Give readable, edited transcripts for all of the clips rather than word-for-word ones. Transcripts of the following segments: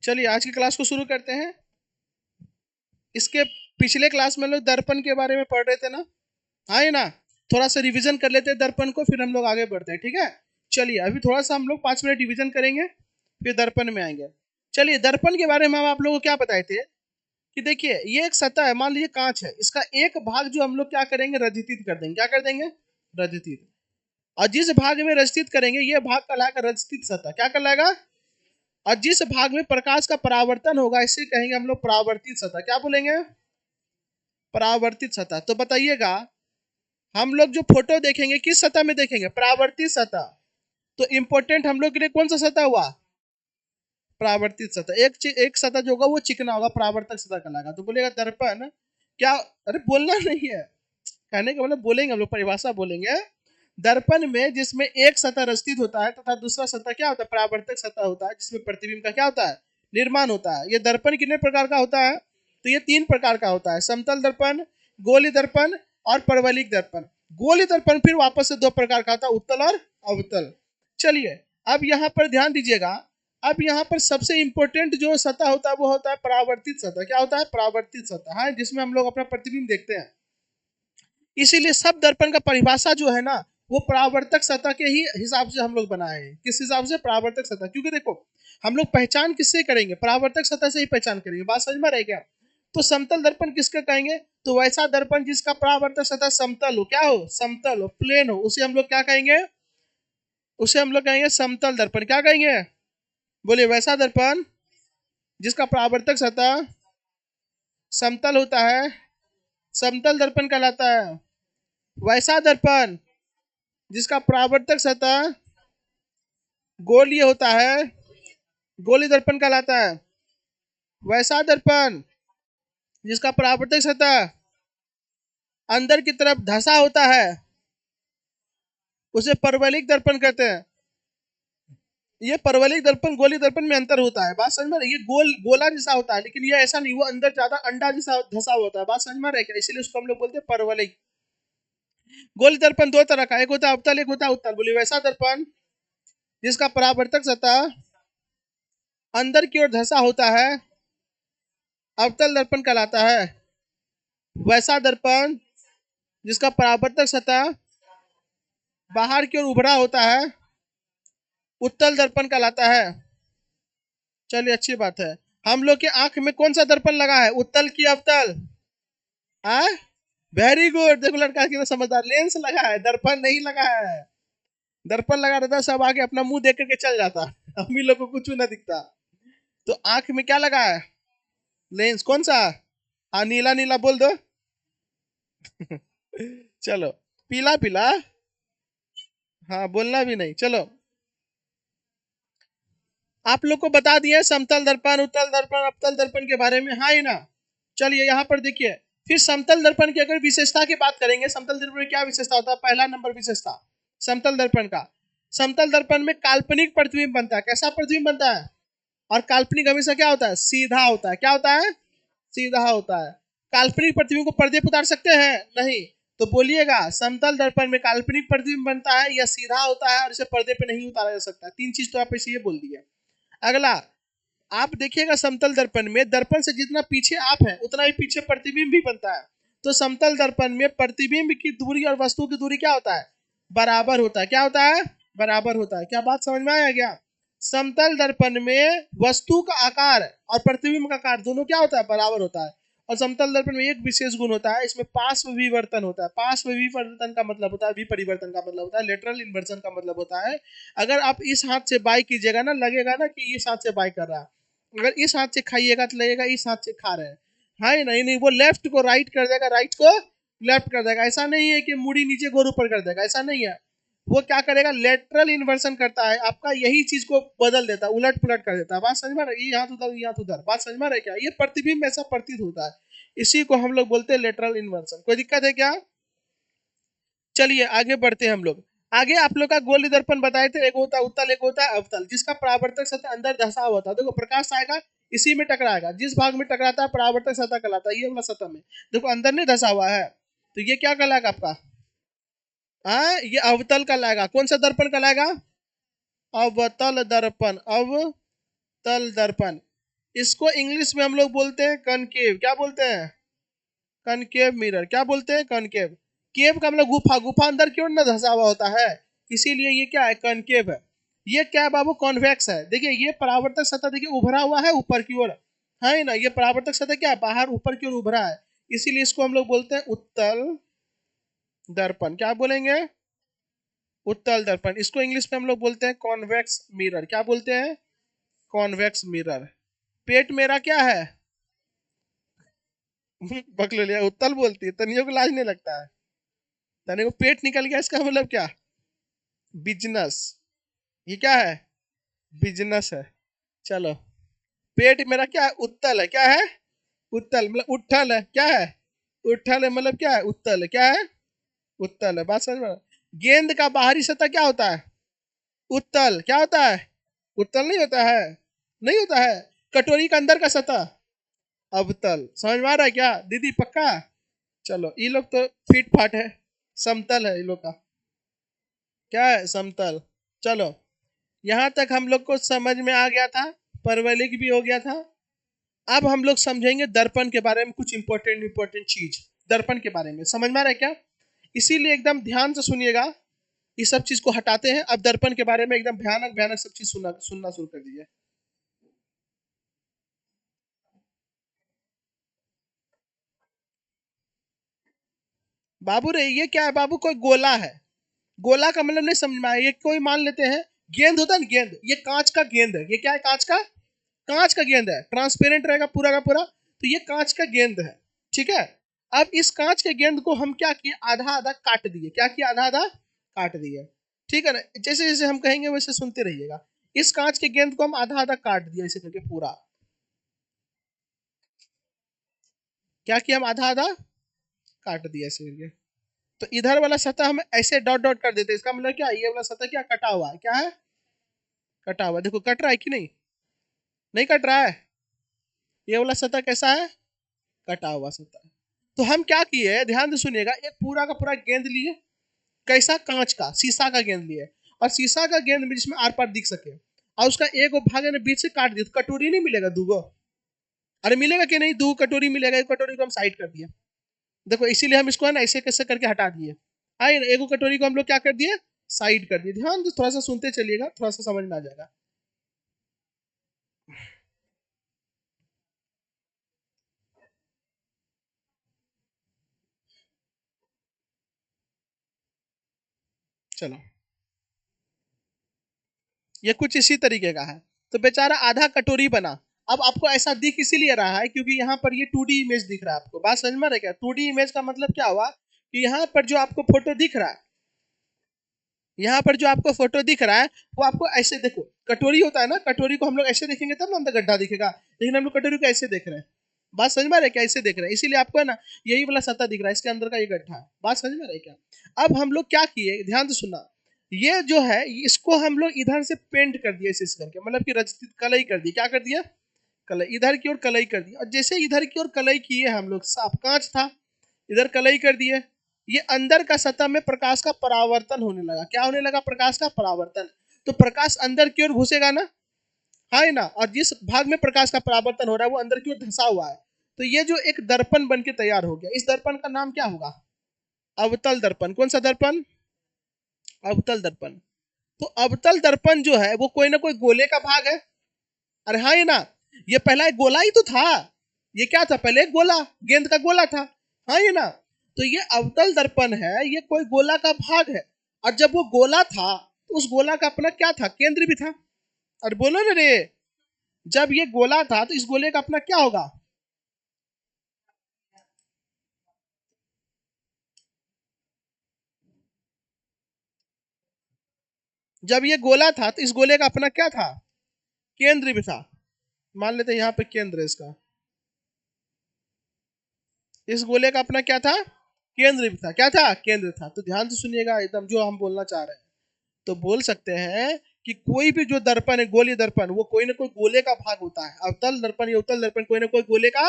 चलिए आज की क्लास को शुरू करते हैं। इसके पिछले क्लास में लोग दर्पण के बारे में पढ़ रहे थे ना, आए ना। थोड़ा सा रिवीजन कर लेते हैं दर्पण को, फिर हम लोग आगे बढ़ते हैं, ठीक है। चलिए अभी थोड़ा सा हम लोग 5 मिनट रिवीजन करेंगे, फिर दर्पण में आएंगे। चलिए दर्पण के बारे में हम आप लोगों को क्या बताए थे कि देखिए ये एक सतह है, मान लीजिए कांच है, इसका एक भाग जो हम लोग क्या करेंगे, रजितित कर देंगे। क्या कर देंगे? रजितित। और जिस भाग में रजितित करेंगे ये भाग कहलाएगा रजितित सतह। क्या कहलाएगा? और जिस भाग में प्रकाश का परावर्तन होगा इसे कहेंगे हम लोग परावर्तित सतह। क्या बोलेंगे? परावर्तित सतह। तो बताइएगा, हम लोग जो फोटो देखेंगे किस सतह में देखेंगे? परावर्तित सतह। तो इंपॉर्टेंट हम लोग के लिए कौन सा सतह हुआ? परावर्तित सतह। एक सतह जो होगा वो चिकना होगा, परावर्तक सतह कहलाएगा। तो बोलेगा दर्पण क्या, अरे बोलना नहीं है, कहने का मतलब बोलेंगे हम लोग, परिभाषा बोलेंगे। दर्पण में जिसमें एक सतह रचित होता है तथा दूसरा सतह क्या होता है? परावर्तक सतह होता है, जिसमें प्रतिबिंब का क्या होता है? निर्माण होता है। ये दर्पण कितने प्रकार का होता है? तो ये 3 प्रकार का होता है, समतल दर्पण, गोली दर्पण और परवलिक दर्पण। गोली दर्पण फिर वापस से 2 प्रकार का होता है, उत्तल और अवतल। चलिए अब यहाँ पर ध्यान दीजिएगा। अब यहाँ पर सबसे इंपॉर्टेंट जो सतह होता है वो होता है परावर्तित सतह। क्या होता है? परावर्तित सतह है, जिसमें हम लोग अपना प्रतिबिंब देखते हैं। इसीलिए सब दर्पण का परिभाषा जो है ना वो परावर्तक सतह के ही हिसाब से हम लोग बनाए हैं। किस हिसाब से? परावर्तक सतह। क्योंकि देखो हम लोग पहचान किससे करेंगे? परावर्तक सतह से ही पहचान करेंगे। बात समझ में रहे क्या? तो समतल दर्पण किसका कहेंगे? तो वैसा दर्पण जिसका परावर्तक सतह समतल हो। क्या हो? समतल हो, प्लेन हो, उसे हम लोग क्या कहेंगे? उसे हम लोग कहेंगे समतल दर्पण। क्या कहेंगे? बोलिए। वैसा दर्पण जिसका परावर्तक सतह समतल होता है समतल दर्पण कहलाता है। वैसा दर्पण जिसका परावर्तक सतह गोलीय होता है गोली दर्पण कहलाता है। वैसा दर्पण जिसका परावर्तक सतह अंदर की तरफ धंसा होता है उसे परवलिक दर्पण कहते हैं। ये परवलिक दर्पण गोली दर्पण में अंतर होता है। बात समझ में? ये गोला जैसा होता है, लेकिन ये ऐसा नहीं, वो अंदर ज्यादा अंडा जैसा धंसा होता है। बात समझ में रहे क्या? इसीलिए उसको हम लोग बोलते हैं परवलिक। गोली दर्पण 2 तरह का, एक होता है अवतल, एक होता है उत्तल। बोलिए। वैसा दर्पण जिसका परावर्तक सतह अंदर की ओर धंसा होता है अवतल दर्पण कहलाता है। वैसा दर्पण जिसका परावर्तक सतह बाहर की ओर उभरा होता है उत्तल दर्पण कहलाता है। चलिए अच्छी बात है। हम लोग के आंख में कौन सा दर्पण लगा है? उत्तल की अवतल? Very good. देखो लड़का कितना समझदार। लेंस लगा है, दर्पण नहीं लगा है। दर्पण लगा रहता सब आगे अपना मुंह देख करके चल जाता, हम ही लोग को कुछ ना दिखता। तो आंख में क्या लगा है? लेंस। कौन सा? हाँ नीला नीला बोल दो। चलो पीला पीला। हाँ बोलना भी नहीं। चलो आप लोग को बता दिया समतल दर्पण, उत्तल दर्पण, अवतल दर्पण के बारे में, हाँ ही ना। चलिए यहाँ पर देखिए, फिर समतल दर्पण की अगर विशेषता की बात करेंगे, समतल दर्पण में क्या विशेषता होता है? पहला नंबर विशेषता समतल दर्पण का, समतल दर्पण में काल्पनिक प्रतिबिंब बनता है। कैसा प्रतिबिंब बनता है? और काल्पनिक हमेशा क्या होता है? सीधा होता है। क्या होता है? सीधा होता है। काल्पनिक प्रतिबिंब को पर्दे पर उतार सकते हैं? नहीं। तो बोलिएगा समतल दर्पण में काल्पनिक प्रतिबिंब बनता है या सीधा होता है और इसे पर्दे पे नहीं उतारा जा सकता। 3 चीज तो आप इसे ये बोल दिए। अगला आप देखिएगा समतल दर्पण में दर्पण से जितना पीछे आप है उतना ही पीछे प्रतिबिंब भी बनता है। तो समतल दर्पण में प्रतिबिंब की दूरी और वस्तु की दूरी क्या होता है? बराबर होता है। क्या होता है? बराबर होता है। क्या बात समझ में आया क्या? समतल दर्पण में वस्तु का आकार और प्रतिबिंब का आकार दोनों क्या होता है? बराबर होता है। और समतल दर्पण में एक विशेष गुण होता है, इसमें पार्श्व विवर्तन होता है। पार्श्व विवर्तन का मतलब होता है, विपरिवर्तन का मतलब होता है, लेटरल इन्वर्जन का मतलब होता है। अगर आप इस हाथ से बाई कीजिएगा ना, लगेगा ना कि इस हाथ से बाई कर रहा है। अगर इस हाथ से खाइएगा तो लगेगा इस हाथ से खा रहे हैं। हाँ नहीं नहीं, वो लेफ्ट को राइट कर देगा, राइट को लेफ्ट कर देगा। ऐसा नहीं है कि मुड़ी नीचे गोर ऊपर कर देगा, ऐसा नहीं है। वो क्या करेगा? लेटरल इन्वर्सन करता है, आपका यही चीज को बदल देता है, उलट पुलट कर देता है। बात समझ में रही? ये हाथ उधर, ये हाथ उधर। बात समझ में रही क्या? ये प्रतिबिंब ऐसा प्रतीत होता है, इसी को हम लोग बोलते हैं लेटरल इन्वर्सन। कोई दिक्कत है क्या? चलिए आगे बढ़ते हैं हम लोग। आगे आप लोग का गोली दर्पण बताए थे, एक होता है उत्तल, एक होता है अवतल, जिसका परावर्तक सतह अंदर धंसा हुआ था। देखो प्रकाश आएगा इसी में टकराएगा, जिस भाग में टकराता है परावर्तक सतह कहलाता है। ये वाला सतह में देखो अंदर नहीं धंसा हुआ है, तो ये क्या कहलाएगा आपका? ये अवतल कहलाएगा। कौन सा दर्पण कहलाएगा? अवतल दर्पण। अवतल दर्पण। इसको इंग्लिश में हम लोग बोलते हैं कनकेव। क्या बोलते हैं? Concave mirror. क्या बोलते हैं? कनकेव। केव का मतलब गुफा, गुफा अंदर की ओर न धंसा हुआ होता है, इसीलिए ये क्या है? कनकेव है। ये क्या है बाबू? कॉन्वेक्स है। देखिए ये परावर्तक सतह देखिए उभरा हुआ है ऊपर की ओर, है ना? ये परावर्तक सतह क्या है? बाहर ऊपर की ओर उभरा है, इसीलिए इसको हम लोग बोलते हैं उत्तल दर्पण। क्या बोलेंगे? उत्तल दर्पण। इसको इंग्लिश में हम लोग बोलते हैं कॉन्वेक्स मिरर। क्या बोलते हैं? Convex mirror. पेट मेरा क्या है? पकड़ लिया, उत्तल बोलती है, तनियों को लाज नहीं लगता है। तने को पेट निकल गया, इसका मतलब क्या? बिजनेस। ये क्या है? बिजनेस है। चलो, पेट मेरा क्या है? उत्तल है। क्या है? उत्तल मतलब उठल है। क्या है? उठल है मतलब क्या है? उत्तल है। क्या है? उत्तल है। बात समझ में? गेंद का बाहरी सतह क्या होता है? उत्तल। क्या होता है? उत्तल नहीं होता है? नहीं होता है। कटोरी का अंदर का सतह अवतल। समझ में आ रहा है क्या दीदी? पक्का? चलो, ये लोग तो फिट फाट है, समतल है ये लोग का। क्या है? समतल। चलो, यहाँ तक हम लोग को समझ में आ गया था, परवलिक भी हो गया था। अब हम लोग समझेंगे दर्पण के बारे में कुछ इंपॉर्टेंट इंपॉर्टेंट चीज। दर्पण के बारे में समझ में आ रहा है क्या? इसीलिए एकदम ध्यान से सुनिएगा। इस सब चीज को हटाते हैं, अब दर्पण के बारे में एकदम भयानक भयानक सब चीज सुनना सुनना शुरू कर दीजिए। बाबू रे, ये क्या है बाबू? कोई गोला है। गोला का मतलब नहीं समझ में आया। ये कोई मान लेते हैं गेंद होता है ना, गेंद, ये कांच का गेंद है। ये क्या है? कांच का। कांच का गेंद है, ट्रांसपेरेंट रहेगा पूरा का पूरा, तो ये कांच का गेंद है। ठीक है। अब इस कांच के गेंद को हम क्या किए? आधा आधा काट दिए। क्या किया? आधा आधा काट दिए। ठीक है ना? जैसे जैसे हम कहेंगे वैसे सुनते रहिएगा। इस कांच के गेंद को हम आधा आधा काट दिया ऐसे करके पूरा। क्या किया? हम आधा आधा काट दिया ऐसे करके। तो इधर वाला सतह हम ऐसे डॉट डॉट कर देते हैं। इसका मतलब क्या? ये वाला सतह क्या कटा हुआ है? क्या है? कटा हुआ। देखो कट रहा है कि नहीं? नहीं कट रहा है। ये वाला सतह कैसा है? कटा हुआ सतह। तो हम क्या किए? ध्यान से सुनिएगा। एक पूरा का पूरा गेंद लिए। कैसा? कांच का, शीशा का गेंद लिए। और शीशा का गेंद में जिसमें आर पार दिख सके, और उसका एक भाग है ना बीच से काट दिया, तो कटोरी नहीं मिलेगा दूगो? अरे मिलेगा कि नहीं? दो कटोरी मिलेगा। एक कटोरी को हम साइड कर दिए। देखो, इसीलिए हम इसको है ना ऐसे कैसे करके हटा दिए। आइए ना, एक कटोरी को हम लोग क्या कर दिए? साइड कर दिए। ध्यान से थोड़ा सा सुनते चलिएगा, थोड़ा सा समझ में आ जाएगा। चलो, ये कुछ इसी तरीके का है। तो बेचारा आधा कटोरी बना। अब आपको ऐसा दिख इसीलिए रहा है क्योंकि यहाँ पर ये 2D इमेज दिख रहा है आपको। बात समझ में आ रहा है क्या? 2D इमेज का मतलब क्या हुआ कि यहाँ पर जो आपको फोटो दिख रहा है, यहाँ पर जो आपको फोटो दिख रहा है, वो आपको ऐसे देखो। कटोरी होता है ना, कटोरी को हम लोग ऐसे देखेंगे तब ना अंदर गड्ढा दिखेगा, लेकिन हम लोग कटोरी को ऐसे देख रहे हैं। बात समझ में आ रहा है क्या? ऐसे देख रहे हैं, इसीलिए आपको है ना यही वाला सतह दिख रहा है, इसके अंदर का ये गड्ढा है। बात समझ में आ रहा है क्या? अब हम लोग क्या किए? ध्यान से सुनना। ये जो है इसको हम लोग इधर से पेंट कर दिया इस करके, मतलब कि रचित कलई कर दी। क्या कर दिया? कलई। इधर की ओर कलई कर दी। और जैसे इधर की ओर कलई किए हम लोग, साफ कांच था, इधर कलई कर दिए। ये अंदर का सतह में प्रकाश का परावर्तन होने लगा। क्या होने लगा? प्रकाश का परावर्तन। तो प्रकाश अंदर की ओर घुसेगा ना, है ना? और जिस भाग में प्रकाश का परावर्तन हो रहा है वो अंदर की ओर धंसा हुआ है। तो ये जो एक दर्पण बन के तैयार हो गया, इस दर्पण का नाम क्या होगा? अवतल दर्पण। कौन सा दर्पण? अवतल दर्पण। तो अवतल दर्पण जो है वो कोई ना कोई गोले का भाग है। अरे हाँ, ये ना, ये पहला एक गोला ही तो था। ये क्या था? पहले एक गोला, गेंद का गोला था। हाँ, ये ना। तो ये अवतल दर्पण है, ये कोई गोला का भाग है। और जब वो गोला था तो उस गोला का अपना क्या था? केंद्र भी था। अरे बोलो ना रे। जब ये गोला था तो इस गोले का अपना क्या होगा? जब ये गोला था तो इस गोले का अपना क्या था? केंद्र भी था। मान लेते हैं यहाँ पे केंद्र है इसका। इस गोले का अपना क्या था? केंद्र भी था। क्या था? केंद्र था। तो ध्यान से सुनिएगा एकदम जो हम बोलना चाह रहे हैं। तो बोल सकते हैं कि कोई भी जो दर्पण है, गोलीय दर्पण, वो कोई ना कोई गोले का भाग होता है। अवतल दर्पण या उत्तल दर्पण कोई ना कोई गोले का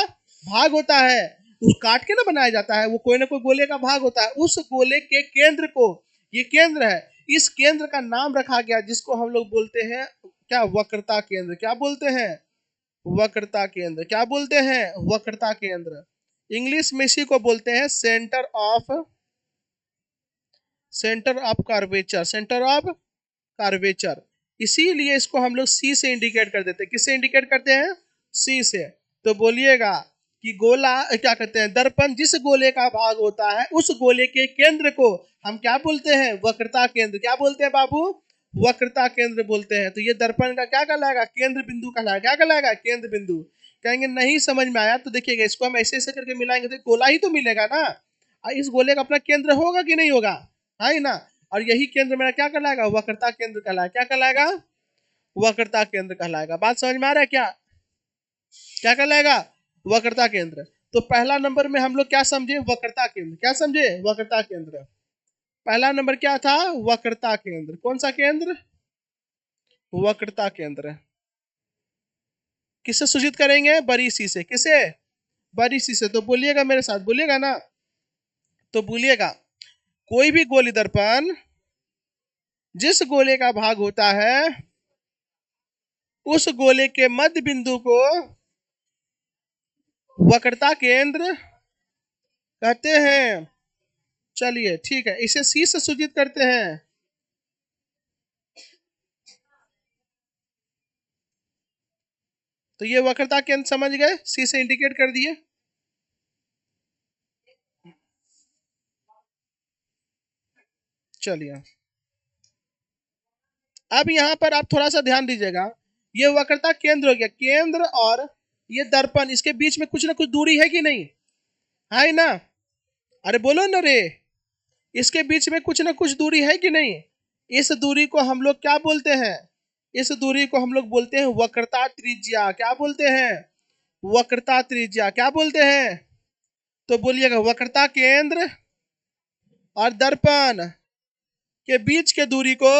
भाग होता है। उस काट के ना बनाया जाता है, वो कोई ना कोई गोले का भाग होता है। उस गोले के केंद्र को, ये केंद्र है, इस केंद्र का नाम रखा गया जिसको हम लोग बोलते हैं क्या? वक्रता केंद्र। क्या बोलते हैं? वक्रता केंद्र। क्या बोलते हैं? वक्रता केंद्र। इंग्लिश में इसी को बोलते हैं centre of curvature, centre of curvature. इसीलिए इसको हम लोग सी से इंडिकेट कर देते हैं। किससे इंडिकेट करते हैं? सी से। तो बोलिएगा कि गोला क्या कहते हैं, दर्पण जिस गोले का भाग होता है उस गोले के केंद्र को हम क्या बोलते हैं? वक्रता केंद्र। क्या बोलते हैं बाबू? वक्रता केंद्र बोलते हैं। तो ये दर्पण का क्या कहलाएगा? केंद्र बिंदु कहलाएगा। क्या कहलाएगा? केंद्र बिंदु। कहेंगे नहीं समझ में आया, तो देखिएगा इसको हम ऐसे ऐसे करके मिलाएंगे तो गोला ही तो मिलेगा ना। इस गोले का अपना केंद्र होगा कि नहीं होगा? है ना। और यही केंद्र मेरा क्या कहलाएगा? वक्रता केंद्र कहलाएगा। क्या कहलाएगा? वक्रता केंद्र कहलाएगा। बात समझ में आ रहा है क्या? क्या कहलाएगा? वक्रता केंद्र। तो पहला नंबर में हम लोग क्या समझे? वक्रता केंद्र। क्या समझे? वक्रता केंद्र। पहला नंबर क्या था? वक्रता केंद्र। कौन सा केंद्र? वक्रता केंद्र। किससे सूचित करेंगे? बड़ी सी से। किसे? बड़ी सी से। तो बोलिएगा मेरे साथ, बोलिएगा ना। तो बोलिएगा कोई भी गोली दर्पण जिस गोले का भाग होता है उस गोले के मध्य बिंदु को वक्रता केंद्र कहते हैं। चलिए ठीक है, इसे सी से सूचित करते हैं। तो ये वक्रता केंद्र समझ गए, सी से इंडिकेट कर दिए। चलिए अब यहां पर आप थोड़ा सा ध्यान दीजिएगा। ये वक्रता केंद्र हो गया, केंद्र और ये दर्पण, इसके बीच में कुछ ना कुछ दूरी है कि नहीं? है ना। अरे बोलो ना रे। इसके बीच में कुछ ना कुछ दूरी है कि नहीं? इस दूरी को हम लोग क्या बोलते हैं? इस दूरी को हम लोग बोलते हैं वक्रता त्रिज्या। क्या बोलते हैं? वक्रता त्रिज्या। क्या बोलते हैं? तो बोलिएगा वक्रता केंद्र और दर्पण के बीच के दूरी को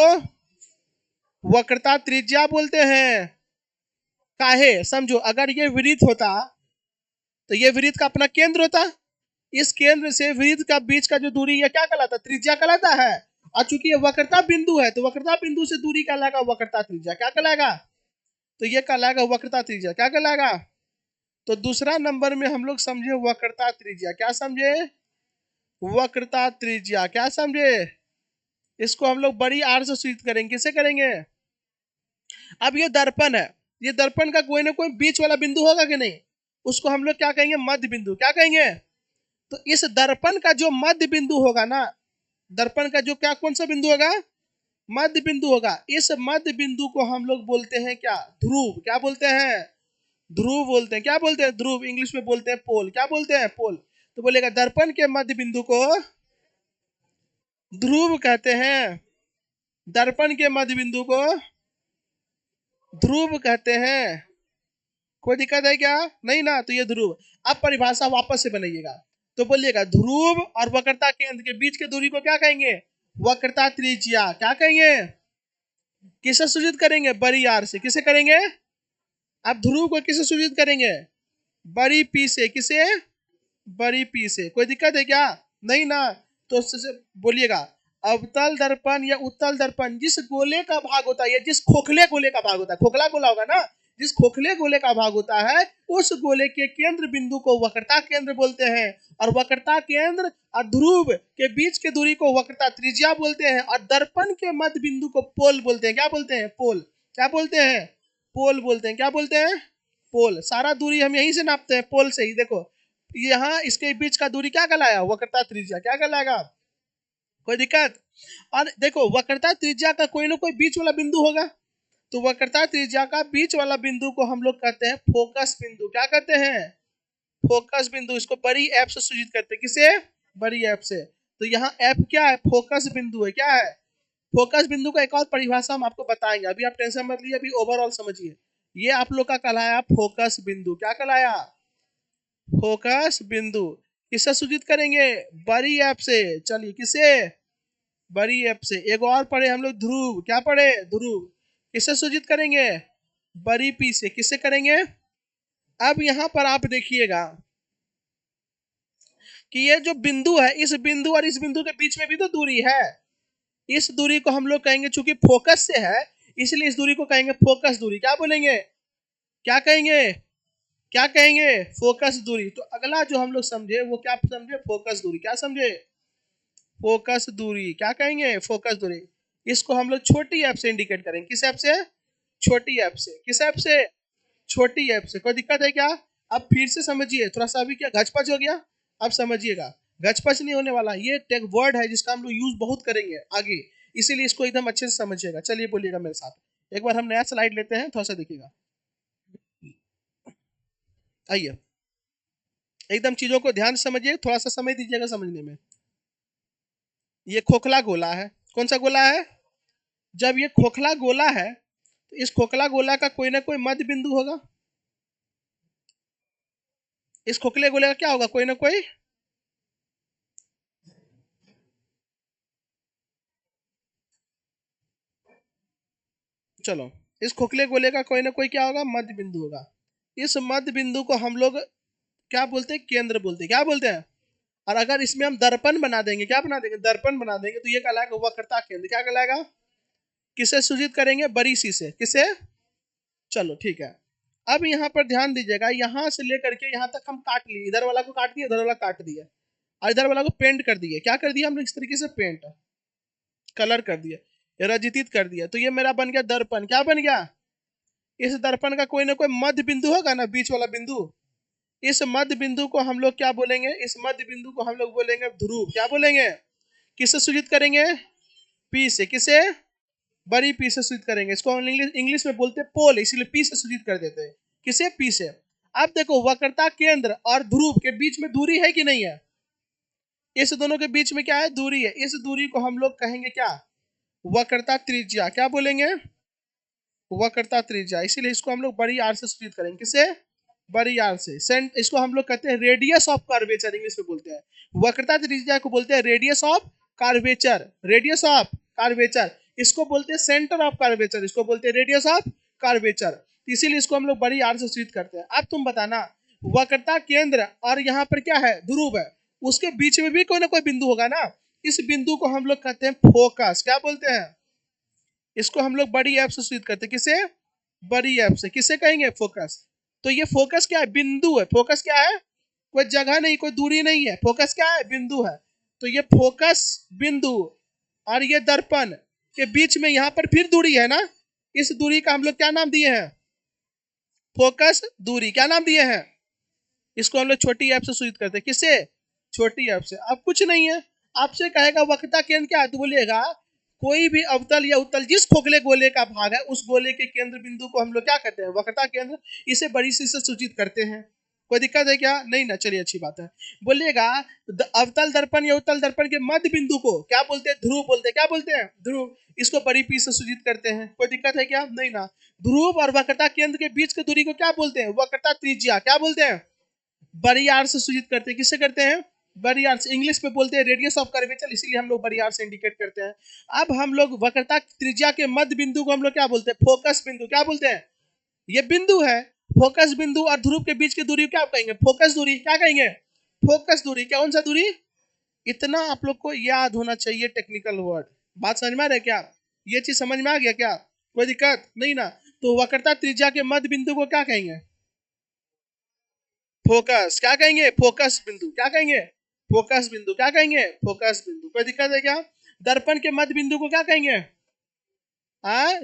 वक्रता त्रिज्या बोलते हैं। काहे? समझो, अगर ये वृत्त होता तो ये वृत्त का अपना केंद्र होता। इस केंद्र से वृत्त का बीच का जो दूरी, ये क्या कहलाता? त्रिज्या कहलाता है। और चूंकि ये वक्रता बिंदु है तो वक्रता बिंदु से दूरी कहलाएगा वक्रता त्रिज्या। क्या कहलाएगा? तो ये कहलाएगा वक्रता त्रिज्या। क्या कहलाएगा? तो दूसरा नंबर में हम लोग समझे वक्रता त्रिज्या। क्या समझे? वक्रता त्रिज्या। क्या समझे? इसको हम लोग बड़ी आर से सूचित करेंगे। किसे करेंगे? अब ये दर्पण है, ये दर्पण का कोई ना कोई बीच वाला बिंदु होगा कि नहीं? उसको हम लोग क्या कहेंगे? मध्य बिंदु। क्या कहेंगे? तो इस दर्पण का जो मध्य बिंदु होगा ना, दर्पण का जो क्या कौन सा बिंदु होगा? मध्य बिंदु होगा। इस मध्य बिंदु को हम लोग बोलते हैं क्या? ध्रुव। क्या बोलते हैं? ध्रुव बोलते हैं। क्या बोलते हैं? ध्रुव। इंग्लिश में बोलते हैं पोल। क्या बोलते हैं? पोल। तो बोलेगा दर्पण के मध्य बिंदु को ध्रुव कहते हैं। दर्पण के मध्य बिंदु को ध्रुव कहते हैं। कोई दिक्कत है क्या? नहीं ना। तो ये ध्रुव। अब परिभाषा वापस से बनाइएगा। तो बोलिएगा ध्रुव और वक्रता केंद्र के बीच की दूरी को क्या कहेंगे? वक्रता त्रिज्या। क्या कहेंगे? किसे सूचित करेंगे? बड़ी आर से। किसे करेंगे? आप ध्रुव को किसे सूचित करेंगे? बड़ी पी से। किसे? बड़ी पी से। कोई दिक्कत है क्या? नहीं ना। तो बोलिएगा अवतल दर्पण या उत्तल दर्पण जिस गोले का भाग होता है, जिस खोखले गोले का भाग होता है, खोखला गोला होगा ना, जिस खोखले गोले का भाग होता है उस गोले के केंद्र बिंदु को वक्रता केंद्र बोलते हैं। और वक्रता केंद्र और ध्रुव के बीच के दूरी को वक्रता त्रिज्या बोलते हैं। और दर्पण के मध्य बिंदु को पोल बोलते हैं। क्या बोलते हैं? पोल। क्या बोलते हैं? पोल बोलते हैं। क्या बोलते हैं? पोल। सारा दूरी हम यहीं से नापते हैं, पोल से ही। देखो यहाँ इसके बीच का दूरी क्या कहलाया? वक्रता त्रिज्या। क्या कहलाएगा? कोई दिक्कत? और देखो वक्रता त्रिज्या का कोई ना कोई बीच वाला बिंदु होगा। तो वक्रता त्रिज्या का बीच वाला बिंदु को हम लोग कहते हैं फोकस बिंदु। क्या कहते हैं? फोकस बिंदु। इसको बड़ी एफ से सूचित करते हैं। किसे? बड़ी एफ से। तो यहाँ एफ क्या है? फोकस बिंदु है। क्या है? फोकस बिंदु का एक और परिभाषा हम आपको बताएंगे, अभी आप टेंशन मत लीजिए, अभी ओवरऑल समझिए। ये आप लोग का कहलाया फोकस बिंदु। क्या कहलाया? फोकस बिंदु। किससे सूचित करेंगे? बड़ी एफ से। चलिए किसे? बड़ी एफ से। एक और पढ़े हम लोग ध्रुव। क्या पढ़े? ध्रुव। किससे सूचित करेंगे? बड़ी पी से। किससे करेंगे? अब यहां पर आप देखिएगा कि ये जो बिंदु है, इस बिंदु और इस बिंदु के बीच में भी तो दूरी है। इस दूरी को हम लोग कहेंगे, चूंकि फोकस से है इसलिए इस दूरी को कहेंगे फोकस दूरी। क्या बोलेंगे? क्या कहेंगे, क्या कहेंगे, फोकस दूरी। तो अगला जो हम लोग समझे वो क्या समझे, फोकस दूरी। क्या समझे, फोकस दूरी। क्या कहेंगे, फोकस दूरी। इसको हम लोग छोटी ऐप से इंडिकेट करेंगे। किस ऐप से, छोटी ऐप से। किस ऐप से, छोटी ऐप से। कोई दिक्कत है क्या? अब फिर से समझिए, थोड़ा सा अभी क्या गचपच हो गया, अब समझिएगा। गचपच नहीं होने वाला, ये टेक वर्ड है जिसका हम लोग यूज बहुत करेंगे आगे, इसीलिए इसको एकदम अच्छे से समझिएगा। चलिए बोलिएगा मेरे साथ। एक बार हम नया स्लाइड लेते हैं, थोड़ा सा देखिएगा। आइए, एकदम चीजों को ध्यान से समझिए, थोड़ा सा समय दीजिएगा समझने में। ये खोखला गोला है। कौन सा गोला है? जब ये खोखला गोला है तो इस खोखला गोला का कोई ना कोई मध्य बिंदु होगा। इस खोखले गोले का क्या होगा, कोई ना कोई, चलो, इस खोखले गोले का कोई ना कोई क्या होगा, मध्य बिंदु होगा। इस मध्य बिंदु को हम लोग क्या बोलते हैं, केंद्र बोलते हैं। क्या बोलते हैं? और अगर इसमें हम दर्पण बना देंगे, क्या बना देंगे, दर्पण बना देंगे, तो ये कहलाएगा वक्रता केंद्र। क्या कहलाएगा? किसे सूचित करेंगे, बड़ी सी से। किसे? चलो ठीक है। अब यहाँ पर ध्यान दीजिएगा, यहाँ से लेकर के यहाँ तक हम काट लिए, इधर वाला को काट दिया, इधर वाला काट दिया, और इधर वाला को पेंट कर दिए। क्या कर दिया हम लोग, इस तरीके से पेंट, कलर कर दिया, रजितित कर दिया। तो ये मेरा बन गया दर्पण। क्या बन गया? इस दर्पण का कोई ना कोई मध्य बिंदु होगा ना, बीच वाला बिंदु। इस मध्य बिंदु को हम लोग क्या बोलेंगे, इस मध्य बिंदु को हम लोग बोलेंगे ध्रुव। क्या बोलेंगे? किससे सूचित करेंगे? पी से। किसे? बड़ी पी से सूचित करेंगे। इसको इंग्लिश इंग्लिश में बोलते हैं पोल, इसीलिए पी से सूचित कर देते हैं। किसे? पी से। अब देखो, वक्रता केंद्र और ध्रुव के बीच में दूरी है कि नहीं है? इस दोनों के बीच में क्या है, दूरी है। इस दूरी को हम लोग कहेंगे क्या, वक्रता त्रिज्या। क्या बोलेंगे? वक्रता त्रिज्या। इसीलिए इसको हम लोग बड़ी आर से सूचित करेंगे। किसे? बड़ी आर से। सेंट, इसको हम लोग कहते हैं रेडियस ऑफ कर्वेचर, इंग्लिश में बोलते हैं। वक्रता त्रिज्या को बोलते हैं radius of curvature, radius of curvature. इसको बोलते हैं सेंटर ऑफ कर्वेचर, इसको बोलते हैं रेडियस ऑफ कर्वेचर। इसीलिए इसको हम लोग बड़ी आर से सूचित करते हैं। अब तुम बताना, वक्रता केंद्र और यहाँ पर क्या है, ध्रुव है, उसके बीच में भी कोई ना कोई बिंदु होगा ना। इस बिंदु को हम लोग कहते हैं फोकस। क्या बोलते हैं? इसको हम लोग बड़ी ऐप से सूचित करते हैं। किसे? बड़ी ऐप से। किसे कहेंगे? फोकस। तो ये फोकस क्या है, बिंदु है। फोकस क्या है, कोई जगह नहीं, कोई दूरी नहीं है। फोकस क्या है, बिंदु है। तो ये फोकस बिंदु और ये दर्पण के बीच में यहाँ पर फिर दूरी है ना, इस दूरी का हम लोग क्या नाम दिए हैं, फोकस दूरी। क्या नाम दिए हैं? इसको हम लोग छोटी ऐप से सूचित करते हैं। किसे? छोटी ऐप से। अब कुछ नहीं है, आपसे कहेगा वक्रता केंद्र क्या है, तो बोलिएगा कोई भी अवतल या उत्तल जिस खोखले गोले का भाग है, उस गोले के केंद्र बिंदु को हम लोग क्या कहते हैं, वक्रता केंद्र। इसे बड़ी सी से सूचित करते हैं। कोई दिक्कत है क्या? नहीं ना, चलिए अच्छी बात है। बोलिएगा अवतल दर्पण या उत्तल दर्पण के मध्य बिंदु को क्या बोलते हैं, ध्रुव बोलते हैं। क्या बोलते हैं? ध्रुव। इसको बड़ी पी से सूचित करते हैं। कोई दिक्कत है क्या? नहीं ना। ध्रुव और वक्रता केंद्र के बीच की दूरी को क्या बोलते हैं, वक्रता त्रिज्या। क्या बोलते हैं? बड़ी आर से सूचित करते हैं। किससे करते हैं? बड़ी आर से। इंग्लिश में बोलते हैं रेडियस ऑफ कर्वेचर, इसीलिए हम लोग बड़ी आर से इंडिकेट करते हैं। अब हम लोग वक्रता त्रिज्या के मध्य बिंदु को हम लोग क्या बोलते हैं, फोकस बिंदु। क्या बोलते हैं? ये बिंदु है, फोकस बिंदु और ध्रुव के बीच की दूरी क्या कहेंगे, फोकस दूरी। क्या कहेंगे? फोकस दूरी। कौन सा दूरी? इतना आप लोग को याद होना चाहिए टेक्निकल वर्ड। बात समझ में आ रहा है क्या? ये चीज समझ में आ गया क्या? कोई दिक्कत नहीं ना। तो वक्रता त्रिज्या के मध्य बिंदु को क्या कहेंगे, फोकस। क्या कहेंगे? फोकस बिंदु। क्या कहेंगे? फोकस बिंदु। क्या कहेंगे? फोकस बिंदु। कोई दिक्कत है क्या? दर्पण के मध्य बिंदु को क्या कहेंगे,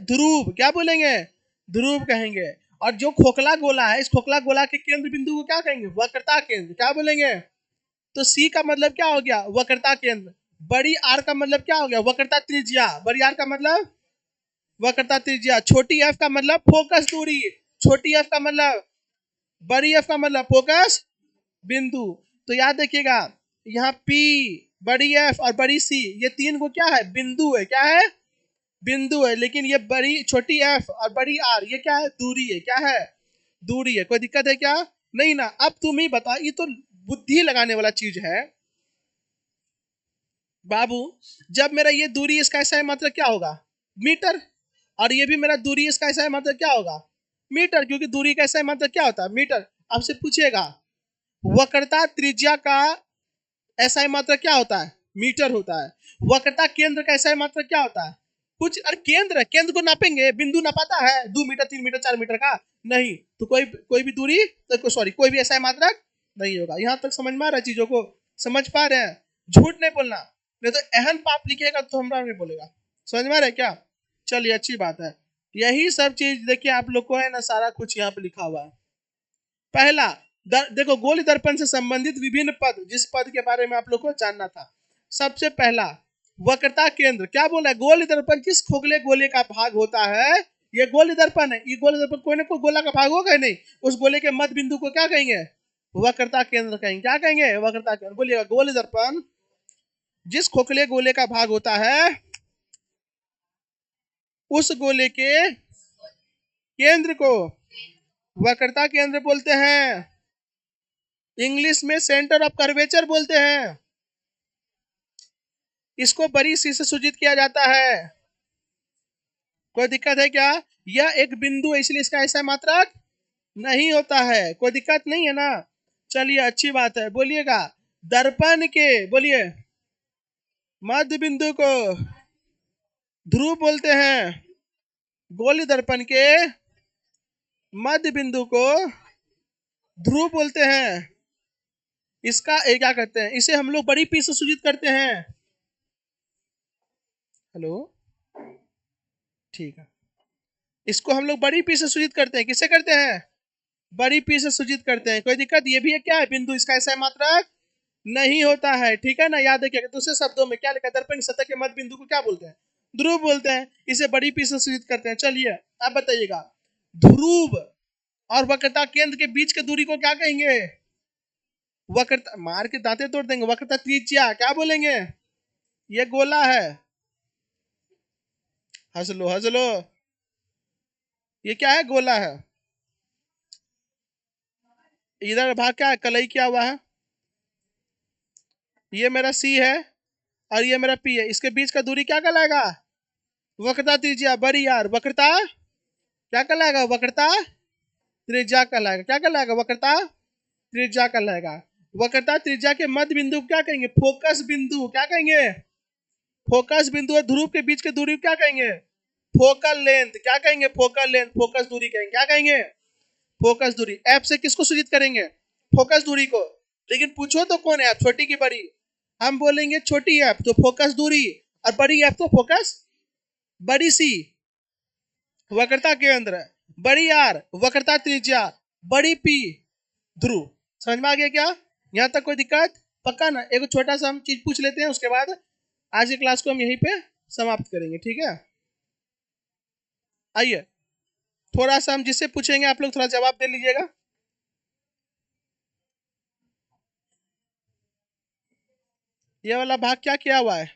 ध्रुव। क्या बोलेंगे? ध्रुव कहेंगे। और जो खोखला गोला है, इस खोखला गोला के केंद्र बिंदु को क्या कहेंगे, वक्रता केंद्र। क्या बोलेंगे? तो सी का मतलब क्या हो गया, वक्रता केंद्र। बड़ी आर का मतलब क्या हो गया, वक्रता त्रिज्या। बड़ी आर का मतलब वक्रता त्रिज्या। छोटी एफ का मतलब फोकस दूरी। छोटी एफ का मतलब, बड़ी एफ का मतलब फोकस बिंदु। तो याद रखिएगा, यहाँ पी, बड़ी एफ और बड़ी सी, ये तीन को क्या है, बिंदु है। क्या है? बिंदु है। लेकिन ये बड़ी छोटी एफ और बड़ी आर ये क्या है, दूरी है। क्या है? दूरी है। कोई दिक्कत है क्या? नहीं ना। अब तुम ही बता, ये तो बुद्धि लगाने वाला चीज है बाबू। जब मेरा ये दूरी, इसका ऐसा मात्रा क्या होगा, मीटर। और ये भी मेरा दूरी, इसका ऐसा मात्रा क्या होगा, मीटर। क्योंकि दूरी का ऐसा मात्रा क्या होता है, मीटर। आपसे पूछेगा वक्रता त्रिज्या का ऐसा मात्रा क्या होता है, मीटर होता है। वक्रता केंद्र का ऐसा मात्रा क्या होता है, कुछ, अरे केंद्र, केंद्र को नापेंगे, बिंदु नापाता है 2 मीटर 3 मीटर 4 मीटर का? नहीं। तो कोई भी दूरी, तो सॉरी, कोई भी ऐसा मात्रक नहीं होगा। यहां तक समझ में आ रहा है? चीजों को समझ पा रहे हैं? झूठ नहीं बोलना, नहीं तो एहन पाप लिखिएगा तो हमारा नहीं बोलेगा। समझ में आ रहा है क्या? चलिए, अच्छी बात है। यही सब चीज देखिए आप लोग को है ना, सारा कुछ यहाँ पे लिखा हुआ है। पहला, देखो, गोली दर्पण से संबंधित विभिन्न पद, जिस पद के बारे में आप लोग को जानना था। सबसे पहला, वक्रता केंद्र। क्या बोला है? गोली दर्पण किस खोखले गोले का भाग होता है? ये गोली दर्पण है। ये गोली दर्पण कोई ना कोई गोला का भाग होगा ही नहीं। उस गोले के मध्य बिंदु को क्या कहेंगे? वक्रता केंद्र कहेंगे। क्या कहेंगे? वक्रता केंद्र। बोलिएगा, गोली दर्पण जिस खोखले गोले का भाग होता है, उस गोले के केंद्र को वक्रता केंद्र बोलते हैं। इंग्लिश में सेंटर ऑफ कर्वेचर बोलते हैं। इसको बड़ी सी से सूचित किया जाता है। कोई दिक्कत है क्या? यह एक बिंदु है, इसलिए इसका ऐसा मात्रक नहीं होता है। कोई दिक्कत नहीं है ना? चलिए, अच्छी बात है। बोलिएगा, दर्पण के, बोलिए, मध्य बिंदु को ध्रुव बोलते हैं। गोली दर्पण के मध्य बिंदु को ध्रुव बोलते हैं। इसका क्या कहते हैं? इसे हम लोग बड़ी पी से सूचित करते हैं। हेलो, ठीक है। इसको हम लोग बड़ी पी से सूचित करते हैं। किससे करते हैं? बड़ी पी से सूचित करते हैं। कोई दिक्कत? ये भी है क्या है? बिंदु, इसका ऐसा मात्रक नहीं होता है। ठीक है ना? याद रखिएगा। दूसरे शब्दों में क्या लिखा है? दर्पण सतह के मध्य बिंदु को क्या बोलते हैं? ध्रुव बोलते हैं। इसे बड़ी पी से सूचित करते हैं। चलिए, अब बताइएगा, ध्रुव और वक्रता केंद्र के बीच की दूरी को क्या कहेंगे? वक्रता, मार के दांते तोड़ देंगे। वक्रता त्रिज्या क्या बोलेंगे? ये गोला है। हंस लो, हंस लो। ये क्या है? गोला है। इधर भाग क्या है? कलई क्या हुआ है? ये मेरा सी है और ये मेरा पी है। इसके बीच का दूरी क्या कहलाएगा? वक्रता त्रिज्या। बड़ी यार, वक्रता क्या कहलाएगा? वक्रता त्रिज्या कहलाएगा। क्या कहलाएगा? वक्रता त्रिज्या कहलाएगा। वक्रता त्रिज्या के मध्य बिंदु को क्या कहेंगे? फोकस बिंदु। क्या कहेंगे? फोकस बिंदु और ध्रुव के बीच की दूरी को क्या कहेंगे? Focal length. क्या कहेंगे? फोकल लेंथ, फोकस दूरी कहेंगे। क्या कहेंगे? फोकस दूरी। एफ से किसको सूचित करेंगे? फोकस दूरी को। लेकिन पूछो तो कौन है? छोटी की बड़ी? हम बोलेंगे छोटी एफ तो फोकस दूरी, और बड़ी एफ तो फोकस, बड़ी सी वक्रता केंद्र, बड़ी आर वक्रता त्रिज्या, बड़ी पी ध्रुव। समझ में आ गया क्या? यहाँ तक कोई दिक्कत? पक्का ना? एक छोटा सा हम चीज पूछ लेते हैं, उसके बाद आज की क्लास को हम यहीं पे समाप्त करेंगे। ठीक है? आइए, थोड़ा सा हम जिससे पूछेंगे आप लोग थोड़ा जवाब दे लीजिएगा। ये वाला भाग क्या किया हुआ है?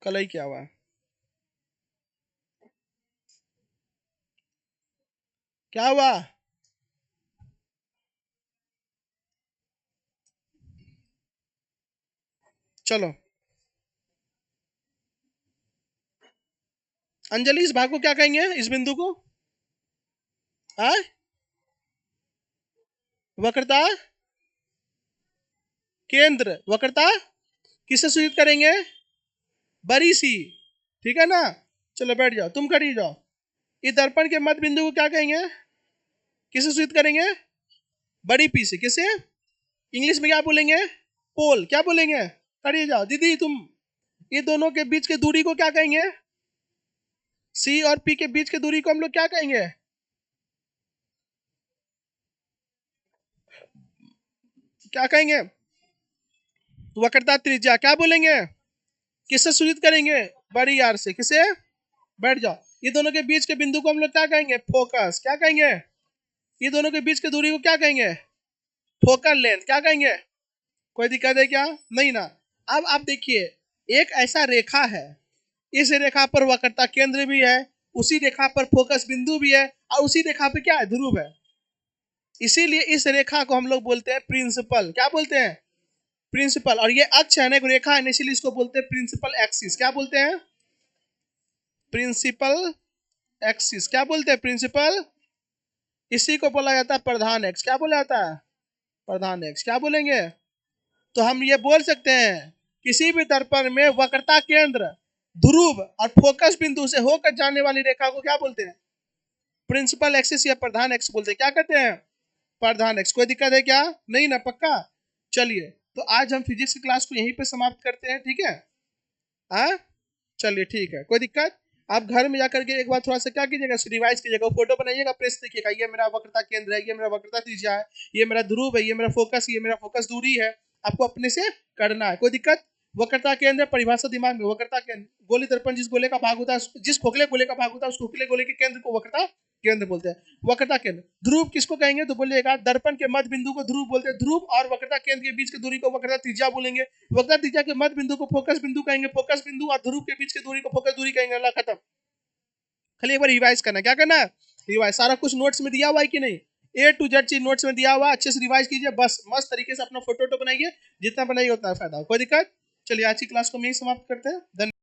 कलई क्या हुआ है? क्या हुआ? चलो, अंजलि, इस भाग को क्या कहेंगे? इस बिंदु को आ? वक्रता केंद्र। वक्रता किससे सूचित करेंगे? बड़ी सी। ठीक है ना? चलो बैठ जाओ, तुम खड़ी जाओ। इस दर्पण के मध्य बिंदु को क्या कहेंगे? किसे सूचित करेंगे? बड़ी पी से। किसे? इंग्लिश में क्या बोलेंगे? पोल। क्या बोलेंगे? खड़ी जाओ दीदी तुम। ये दोनों के बीच की दूरी को क्या कहेंगे? सी और पी के बीच की दूरी को हम लोग क्या कहेंगे? क्या कहेंगे? वक्रता त्रिज्या। क्या बोलेंगे? किससे सूचित करेंगे? बड़ी आर से। किसे? बैठ जाओ। ये दोनों के बीच के बिंदु को हम लोग क्या कहेंगे? फोकस। क्या कहेंगे? ये दोनों के बीच की दूरी को क्या कहेंगे? Focal length. क्या कहेंगे? कोई दिक्कत है क्या? नहीं ना? अब आप देखिए, एक ऐसा रेखा है, इस रेखा पर वक्रता केंद्र भी है, उसी रेखा पर फोकस बिंदु भी है, और उसी रेखा पे क्या है? ध्रुव है। इसीलिए इस रेखा को हम लोग बोलते हैं प्रिंसिपल। क्या बोलते हैं? प्रिंसिपल। और ये अक्ष है ना, एक रेखा है, इसीलिए इसको बोलते हैं प्रिंसिपल एक्सिस। क्या बोलते हैं? Principal axis. क्या बोलते हैं? प्रिंसिपल। इसी को बोला जाता है प्रधान एक्स। क्या बोला जाता है? प्रधान एक्स। क्या बोलेंगे? तो हम ये बोल सकते हैं किसी भी दर्पण में वक्रता केंद्र, ध्रुव और फोकस बिंदु से होकर जाने वाली रेखा को क्या बोलते हैं? प्रिंसिपल एक्सिस या प्रधान एक्सिस बोलते हैं। क्या कहते हैं? प्रधान एक्सिस। कोई दिक्कत है क्या? नहीं ना? पक्का? चलिए, तो आज हम फिजिक्स की क्लास को यहीं पे समाप्त करते हैं, ठीक है? हाँ, चलिए ठीक है, कोई दिक्कत? आप घर में जाकर के एक बार थोड़ा सा क्या कीजिएगा, रिवाइज कीजिएगा, फोटो बनाइएगा, प्रेस देखिएगा, ये मेरा वक्रता केंद्र है, ये मेरा वक्रता त्रिज्या है, ये मेरा ध्रुव है, ये मेरा फोकस, ये मेरा फोकस दूरी है। आपको अपने से करना है, कोई दिक्कत? वक्रता केंद्र परिभाषा दिमाग में, वक्रता केंद्र गोली दर्पण जिस गोले का भाग होता है, जिस खोखले गोले का भाग होता है, उस खोखले गोले के केंद्र को वक्रता केंद्र बोलते हैं। वक्रता केंद्र। ध्रुव किसको कहेंगे? तो बोलिएगा दर्पण के मध्य बिंदु को ध्रुव बोलते हैं। ध्रुव और वक्रता केंद्र के बीच की दूरी को वक्रता त्रिज्या बोलेंगे। वक्रता त्रिज्या के मध्य बिंदु को फोकस बिंदु कहेंगे। फोकस बिंदु और ध्रुव के बीच की दूरी को फोकस दूरी कहेंगे। अल्लाह खत्म। खाली एक बार रिवाइज करना। क्या करना है? रिवाइज। सारा कुछ नोट्स में दिया हुआ है कि नहीं? ए टू जेड चीज नोट्स में दिया हुआ है, अच्छे से रिवाइज कीजिए, बस मस्त तरीके से अपना फोटो बनाइए, जितना बनाइए उतना फायदा हो। कोई दिक्कत? चलिए आज की क्लास को हम यही समाप्त करते हैं। धन्यवाद।